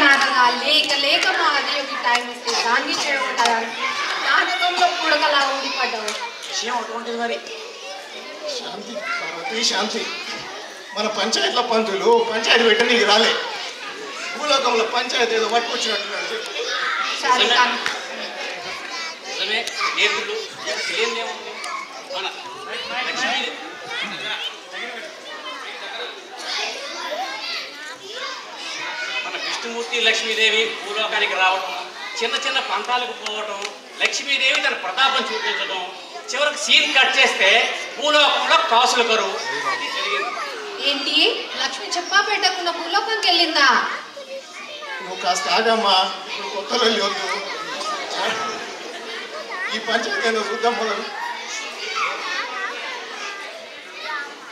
నాటగా లేక లేక మహాదేవికి టైం ఇస్తే దాన్ని చేయకుండా నాటకంలో పుడకలా ఉండిపడ్డావు. విషయం అటువంటిది మరి. శాంతి పార్వతి శాంతి. మన పంచాయతీల పంతులు పంచాయతీ పెట్టనీకి రాలే. భూలోకంలో పంచాయతీ ఏదో పట్టుకొచ్చినట్టున్నాడు. సరే కానీ నేర్పులు తెలియదేముంది. మన లక్ష్మీ మన విష్ణుమూర్తి లక్ష్మీదేవి భూలోకానికి రావటం, చిన్న చిన్న పంతాలకు పోవటం, లక్ష్మీదేవి తన ప్రతాపం చూపించడం, చివరికి సీన్ కట్ చేస్తే భూలోకంలో కాసులు కరువు జరిగింది. ఏంటి లక్ష్మి చెప్పా పెట్టకుండా భూలోకంకి వెళ్ళిందా? నువ్వు కాస్త ఆగమ్మా, ఇప్పుడు కొత్తలో వద్దు. ఈ పంచాయతీ ఏదో చూద్దాం మొదలు.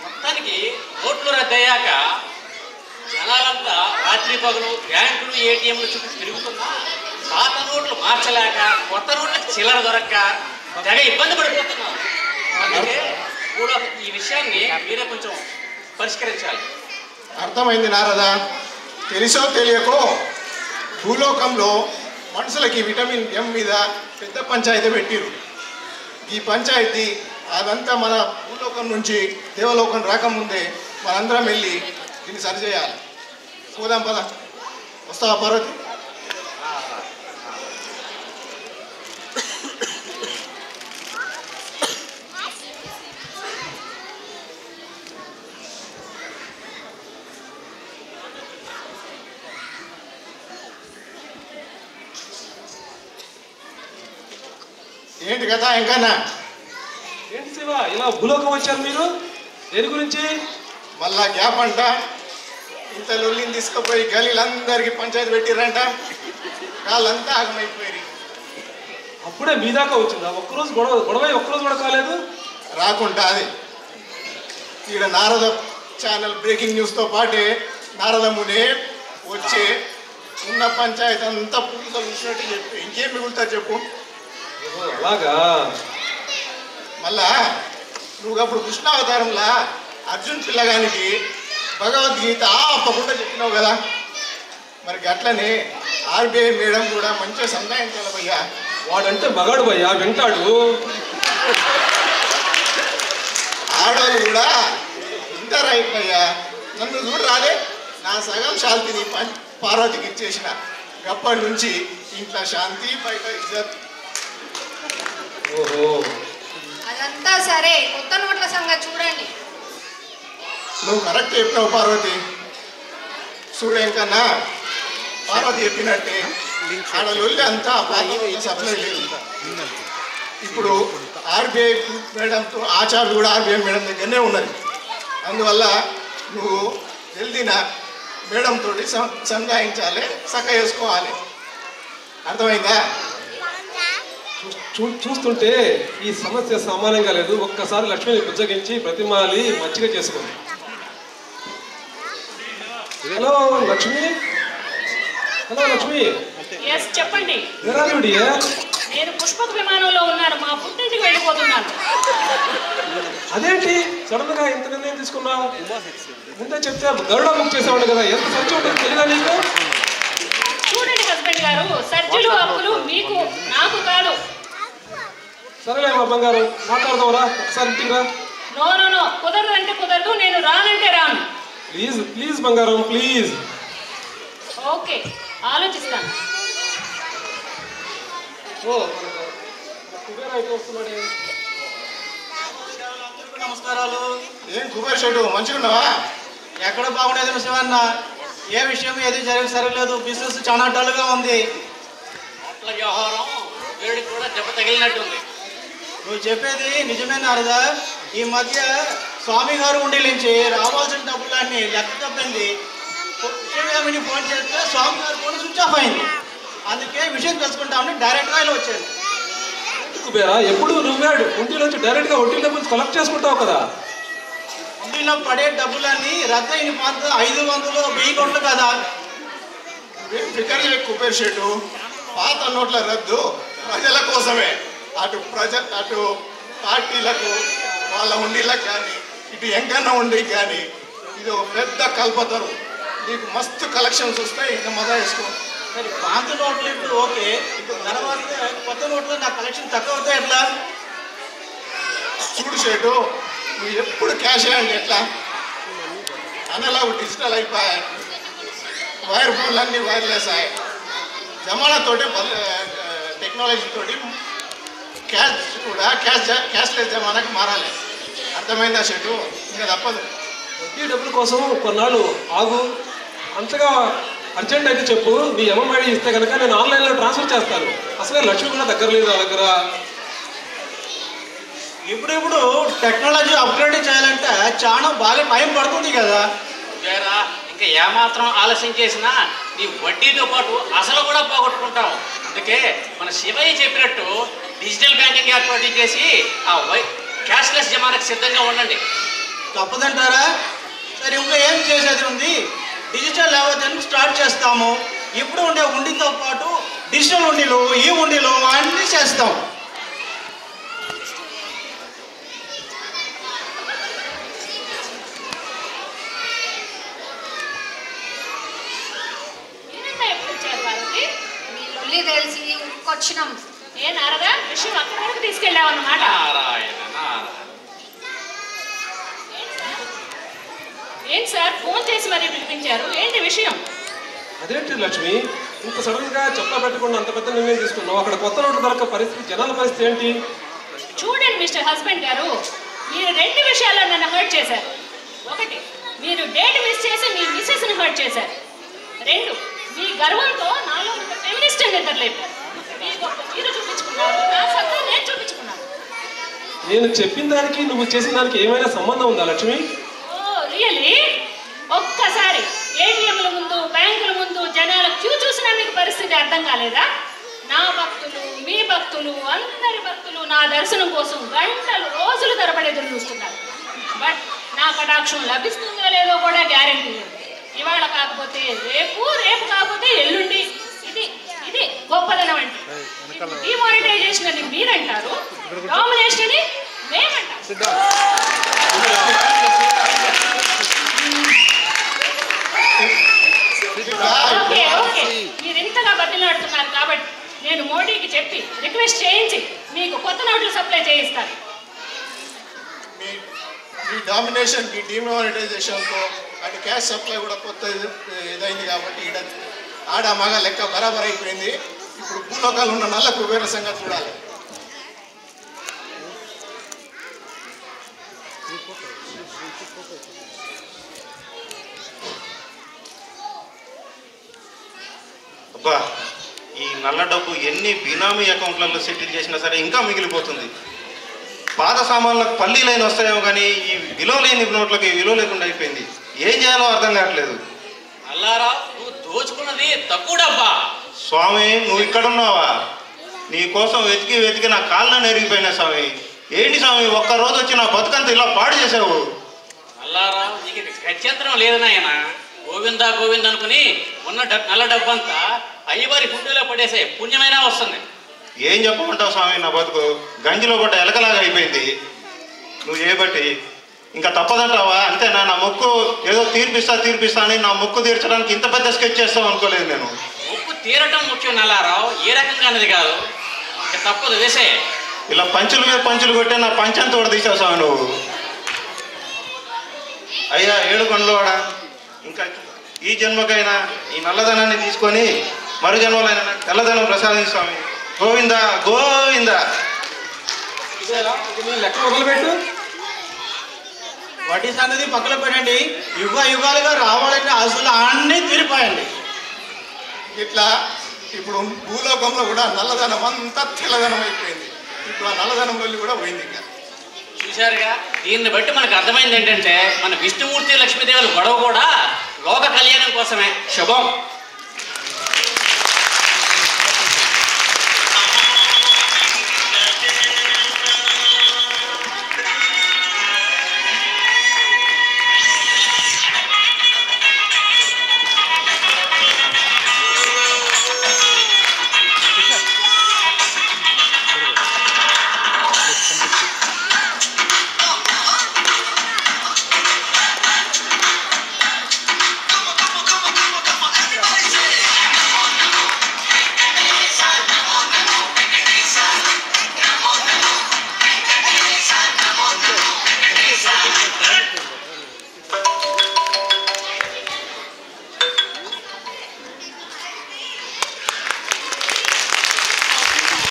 మొత్తానికి ఓట్లు రద్దయ్యాక జనాలంతా రాత్రి పగలు బ్యాంకులు ఏటీఎంలు చుట్టూ తిరుగుతున్నా పాత నోట్లు మార్చలేక కొత్త నోట్లకు చిల్లర దొరక్క తెగ ఇబ్బంది పడిపోతున్నారు. అందుకే కూడా ఈ విషయాన్ని మీరే కొంచెం పరిష్కరించాలి. అర్థమైంది నారదా. తెలుసో తెలియకో భూలోకంలో మనుషులకి విటమిన్ ఎం మీద పెద్ద పంచాయతీ పెట్టిరు. ఈ పంచాయతీ అదంతా మన భూలోకం నుంచి దేవలోకం రాకముందే మనందరం వెళ్ళి దీన్ని సరిచేయాలి. పోదాం పద. వస్తావా పార్వతి? ఏంటి కదా ఇంకానా? ఏంటి శివ ఇలా భూలోకం వచ్చారు మీరు? దేని గురించి? మళ్ళా గ్యాప్ అంట. ఇంత లొల్లిని తీసుకుపోయి గలీలందరికీ పంచాయతీ పెట్టిరంట. వాళ్ళంతా ఆగమైపోయారు. అప్పుడే మీ దాకా వచ్చిందా? ఒక్కరోజు గొడవ ఒక్కరోజు కూడా కాలేదు? రాకుండా అది ఈడ నారద ఛానల్ బ్రేకింగ్ న్యూస్తో పాటే నారద మునే వచ్చి ఉన్న పంచాయతీ అంతా పూర్తిగా చూసినట్టు చెప్పి ఇంకేం మిగులుతా చెప్పు. అలాగా? మళ్ళా నువ్వు అప్పుడు కృష్ణావతారంలా అర్జున్ పిల్లగానికి భగవద్గీత ఆపకుండా చెప్పినావు కదా. మరి గట్లనే ఆర్బీఐ మేడం కూడా మంచిగా సంధాయించాలి భయ్యా. వాడంటే మగాడు భయ్యా, వింటాడు. ఆడవాళ్ళు కూడా ఇంటర్ అయిపోయా. నన్ను చూడు రాలే, నా సగం శాంతిని పార్వతికి ఇచ్చేసిన. అప్పటి నుంచి ఇంట్లో శాంతి, బయట ఇజ్జత్. ఓహో, అదంతా సరే, కొత్త నోట్ల సంగతి చూడండి. నువ్వు కరెక్ట్ చెప్పినావు పార్వతి. చూడేంకన్నా పార్వతి చెప్పినట్టే ఆడలొల్లి అంతా సప్లై లేదు. ఇప్పుడు ఆర్బీఐ మేడంతో ఆచార్యులు కూడా ఆర్బీఐ మేడం దగ్గరనే ఉన్నది. అందువల్ల నువ్వు జల్దీన మేడంతో సంధాయించాలి, చక్క వేసుకోవాలి. అర్థమైందా? చూస్తుంటే ఈ సమస్య సామాన్యంగా లేదు. ఒక్కసారి లక్ష్మిని బుజ్జగించి బ్రతిమాలి మంచిగా చేసుకోండి. హలో లక్ష్మి. హలో లక్ష్మి. చెప్పండి. నేను పుష్పక విమానంలో ఉన్నాను, మా పుట్టింటికి వెళ్ళిపోతున్నాను. అదేంటి సడన్ గా ఇంత నిర్ణయం తీసుకున్నావు? ముందే చెప్తే గరుడ బుక్ చేసేవాడు కదా. ఎంత ఖర్చు ఉంటుంది తెలియదా నీకు? చూడండి హస్బెండ్ గారు, సర్జులు అప్పులు మీకు నాకు కాదు. సరేలే మా బంగారు, మాట్లాడదాంరా. ఒకసారి ఇంటికి రా. నో కుదరదు అంటే కుదరదు, నేను రానంటే రాను. ప్లీజ్ ప్లీజ్ బంగారం ప్లీజ్. ఓకే, ఆలోచిస్తాను. నమస్కారాలు. ఏం కుబేర్ షెడ్డు, మంచిగా ఉన్నావా? ఎక్కడ బాగుండేది శివన్న, ఏ విషయం ఏది జరిగి సరిలేదు. బిజినెస్ చాలా డల్గా ఉంది. నోట్ల వ్యవహారం వేడికి కూడా దెబ్బ తగిలినట్టుంది. నువ్వు చెప్పేది నిజమే నారదా. ఈ మధ్య స్వామి గారు ఉండి నుంచి రావాల్సిన డబ్బులన్నీ లెక్క తప్పింది. విషయం ఫోన్ చేస్తే స్వామి గారు ఫోన్ స్విచ్ ఆఫ్ అయింది. అందుకే విషయం తెలుసుకుంటామని డైరెక్ట్గా ఇలా వచ్చాను. కుబేరా, ఎప్పుడు నువ్వే ఉండిలోంచి డైరెక్ట్ గా వడ్డీ డబ్బులు కలెక్ట్ చేసుకుంటావు కదా. ఉండిలో పడే డబ్బులన్నీ రద్దయిన పాత 500, 1000 నోట్లు కదా. ఫికర్ చేయ కుబేర్ షెడ్డు. పాత నోట్ల రద్దు ప్రజల కోసమే. అటు పార్టీలకు, వాళ్ళ ఉండిలకు కానీ, ఇటు ఎంకన్నా ఉండి కానీ ఇది ఒక పెద్ద కల్పతరు. నీకు మస్తు కలెక్షన్స్ వస్తాయి, ఇంకా మజా వేసుకో. సరే పాత నోట్లు ఇప్పుడు ఓకే, ఇప్పుడు తర్వాత కొత్త నోట్లు నా కలెక్షన్ తక్కువ అవుతాయి ఎట్లా? చూడు షేటు, నువ్వు ఎప్పుడు క్యాష్ హ్యాండ్ ఎట్లా అనలాగ్ డిజిటల్ అయిపోయాయి, వైర్ ఫోన్లు అన్నీ వైర్లెస్ అయ్యాయి. జమానాతోటి టెక్నాలజీ తోటి క్యాష్ కూడా క్యాష్లెస్ జమానాకి మారాలి. అర్థమైందా షేటు? ఇంకా తప్పదు. వడ్డీ డబ్బుల కోసం కొన్నాళ్ళు ఆగు, అంతగా అర్జెంట్ అయితే చెప్పు, నీ ఎంఐడి ఇస్తే కనుక నేను ఆన్లైన్లో ట్రాన్స్ఫర్ చేస్తాను. అసలే లక్ష్మి కూడా దగ్గర లేదు నా దగ్గర. ఇప్పుడు టెక్నాలజీ అప్గ్రేడ్ చేయాలంటే చాలా బాగా టైం పడుతుంది కదా. వేరా ఇంకా ఏమాత్రం ఆలస్యం చేసినా నీ వడ్డీతో పాటు అసలు కూడా పోగొట్టుకుంటాం. అందుకే మన శివయ్య చెప్పినట్టు డిజిటల్ బ్యాంకింగ్ ఏర్పాటు చేసి ఆ క్యాష్లెస్ జమానాకి సిద్ధంగా ఉండండి. తప్పదంటారా? సరే ఇంకా ఏం చేసేది ఉంది, డిజిటల్ లావాదేవీలు స్టార్ట్ చేస్తాము. ఇప్పుడు ఉండే ఉండితో పాటు డిజిటల్ ఉండిలు, ఈ ఉండిలు అన్నీ చేస్తాం. మీ లొల్లి తెలిసి ఇంకొచ్చినాం. ఏ నారదా, విషయం అక్కడి వరకు తీసుకెళ్ళావు అన్నమాట. నారాయణ నారాయణ. ఏంటి సార్, ఫోన్ చేసి మరీ పిలిపించారు, ఏంటి విషయం? అదేంటి లక్ష్మి, ఇంత సడన్గా చెప్పా పెట్టకుండా అంత పెద్ద నిర్ణయం తీసుకున్నావు? అక్కడ కొత్త నోట్లు దొరక పరిస్థితి, జనాల పరిస్థితి ఏంటి? చూడండి మిస్టర్ హస్బెండ్ గారు, మీరు 2 విషయాల్లో నన్ను హర్ట్ చేశారు. 1, మీరు డేట్ మిస్ చేసి మీ మిస్సెస్ని హర్ట్ చేశారు. 2, మీ గర్వంతో నాలో ఒక ఫెమినిస్ట్ నిద్రలేపారు. మీ గొప్ప మీరు చూపించుకున్నారు, నా సత్తా నేను చూపించుకున్నాను. నేను చెప్పిన దానికి నువ్వు చేసిన దానికి ఏమైనా సంబంధం ఉందా లక్ష్మి? Oh really? ఒక్కసారి ఏటీఎంల ముందు, బ్యాంకుల ముందు జనాల క్యూ చూసినా మీకు పరిస్థితి అర్థం కాలేదా? నా భక్తులు, మీ భక్తులు, అందరి భక్తులు నా దర్శనం కోసం గంటలు, రోజులు తరబడి ఎదురు చూస్తున్నారు. బట్ నా కటాక్షం లభిస్తుందో లేదో కూడా గ్యారెంటీ లేదు. ఇవాళ కాకపోతే రేపు, రేపు కాకపోతే ఎల్లుండి. ఇది గొప్పదనం అంటే. డిమానిటైజేషన్ అని మీరంటారు, డామినేషన్ అని మేమంటాం. ఓకే ఓకే, మీరు ఇంతగా బతిలాడుతున్నారు కాబట్టి నేను మోడీకి చెప్పి రిక్వెస్ట్ చేయించి మీకు కొత్త నోట్లు సప్లై చేయిస్తాను. మీ డామినేషన్కి డిమానిటైజేషన్తో అటు క్యాష్ సప్లై కూడా కొత్త ఇదైంది కాబట్టి ఇక్కడ ఆడ మగ లెక్క బరాబర్ అయిపోయింది. ఇప్పుడు భూలోకాలు ఉన్న నల్లకు వేరే సంగతి చూడాలి. అబ్బా, ఈ నల్ల డబ్బు ఎన్ని బినామీ అకౌంట్లలో సెటిల్ చేసినా సరే ఇంకా మిగిలిపోతుంది. పాత సామాన్లకు పల్లీలైన వస్తాయేమో కానీ ఈ విలువ లేని నోట్లకి విలువ లేకుండా అయిపోయింది. ఏం చేయాలో అర్థం కావట్లేదు. అల్లారా, నువ్వు దోచుకున్నది తక్కువ డబ్బా. స్వామి, నువ్వు ఇక్కడున్నావా? నీ కోసం వెతికి వెతికి నా కాళ్ళని ఎరిగిపోయినా స్వామి. ఏంటి స్వామి, ఒక్కరోజు వచ్చి నా బతుకంతా ఇలా పాడు చేసావు. అల్లారా, నీకు గత్యంతరం లేదు నాయన. గోవిందా గోవింద అనుకుని ఉన్న నల్ల డబ్బంతా అయ్యవారి గుండెలో పడేసే పుణ్యమైనా వస్తుంది. ఏం చెప్పమంటావు స్వామి, నా బతుకు గంజిలో పడ్డ ఎలకలాగా అయిపోయింది. నువ్వు చేయబట్టి ఇంకా తప్పదంటావా? అంతేనా? నా మొక్కు ఏదో తీర్పిస్తా అని నా మొక్కు తీర్చడానికి ఇంత పెద్ద స్కెచ్ చేస్తావు అనుకోలేదు నేను. మొక్కు తీరటం ముఖ్యం నల్లారావు, ఏ రకంగా అనేది కాదు. ఇంకా తప్పదు, వేసే. ఇలా పంచుల మీద పంచులు కొట్టే నా పంచంతా కూడా తీసావు స్వామి నువ్వు. అయ్యా ఏడుకొండలవాడా, ఇంకా ఈ జన్మకైనా ఈ నల్లధనాన్ని తీసుకొని మరు జన్మలైనా నాకు తెల్లధనం ప్రసాదించు స్వామి. గోవిందా గోవిందా. లెక్క మొదలుపెట్టు. వడ్డీ సంగతి పక్కన పెట్టండి. యుగాలుగా రావాలంటే అసలు అన్నీ తీరిపోయండి. ఇట్లా ఇప్పుడు భూలోకంలో కూడా నల్లధనం అంతా తెల్లధనం అయిపోయింది. ఇప్పుడు ఆ నల్లధనం వల్ల కూడా పోయింది. ఇంకా చూశారుగా, దీన్ని బట్టి మనకు అర్థమైంది ఏంటంటే మన విష్ణుమూర్తి లక్ష్మీదేవుల గొడవ కూడా లోక కళ్యాణం కోసమే. శుభం.